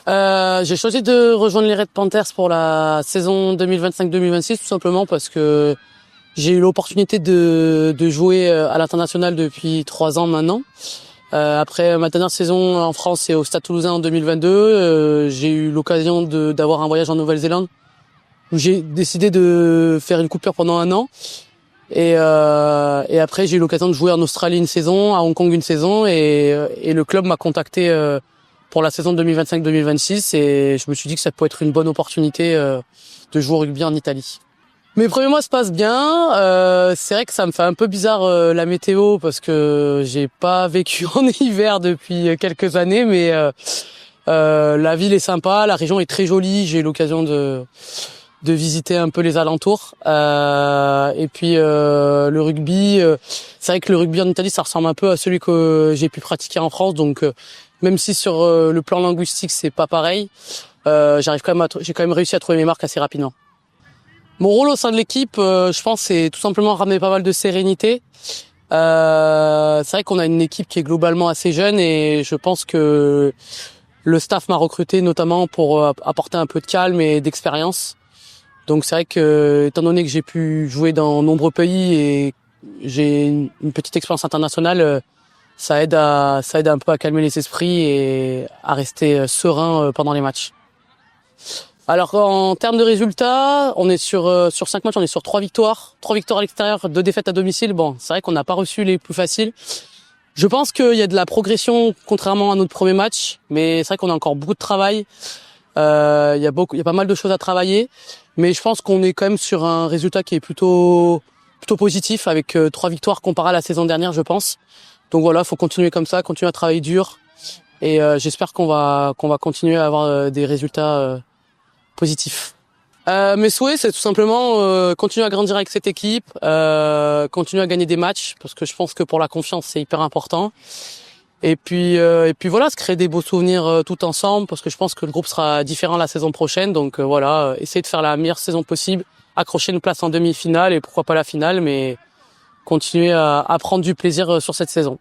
J'ai choisi de rejoindre les Red Panthers pour la saison 2025-2026 tout simplement parce que j'ai eu l'opportunité de jouer à l'international depuis 3 ans maintenant. Après ma dernière saison en France et au Stade Toulousain en 2022, j'ai eu l'occasion d'avoir un voyage en Nouvelle-Zélande où j'ai décidé de faire une coupure pendant 1 an. Et après j'ai eu l'occasion de jouer en Australie une saison, à Hong Kong une saison et le club m'a contacté pour la saison 2025-2026 et je me suis dit que ça peut être une bonne opportunité de jouer au rugby en Italie. Mes premiers mois se passent bien. C'est vrai que ça me fait un peu bizarre la météo parce que j'ai pas vécu en hiver depuis quelques années, mais la ville est sympa, la région est très jolie. J'ai eu l'occasion de visiter un peu les alentours. Et puis le rugby, c'est vrai que le rugby en Italie, ça ressemble un peu à celui que j'ai pu pratiquer en France. Donc même si sur le plan linguistique c'est pas pareil, j'ai quand même réussi à trouver mes marques assez rapidement. Mon rôle au sein de l'équipe, je pense, c'est tout simplement ramener pas mal de sérénité. C'est vrai qu'on a une équipe qui est globalement assez jeune et je pense que le staff m'a recruté notamment pour apporter un peu de calme et d'expérience. Donc c'est vrai que, étant donné que j'ai pu jouer dans nombreux pays et j'ai une petite expérience internationale, ça aide un peu à calmer les esprits et à rester serein pendant les matchs. Alors en termes de résultats, on est sur 5 matchs, on est sur 3 victoires. 3 victoires à l'extérieur, 2 défaites à domicile. Bon, c'est vrai qu'on n'a pas reçu les plus faciles. Je pense qu'il y a de la progression contrairement à notre premier match, mais c'est vrai qu'on a encore beaucoup de travail. Il y a pas mal de choses à travailler, mais je pense qu'on est quand même sur un résultat qui est plutôt positif avec 3 victoires comparé à la saison dernière, je pense. Donc voilà, faut continuer comme ça, continuer à travailler dur, et j'espère qu'on va continuer à avoir des résultats positifs. Mes souhaits, c'est tout simplement continuer à grandir avec cette équipe, continuer à gagner des matchs, parce que je pense que pour la confiance, c'est hyper important. Et puis voilà, se créer des beaux souvenirs tout ensemble, parce que je pense que le groupe sera différent la saison prochaine. Donc voilà, essayer de faire la meilleure saison possible, accrocher une place en demi-finale et pourquoi pas la finale, mais continuer à prendre du plaisir sur cette saison.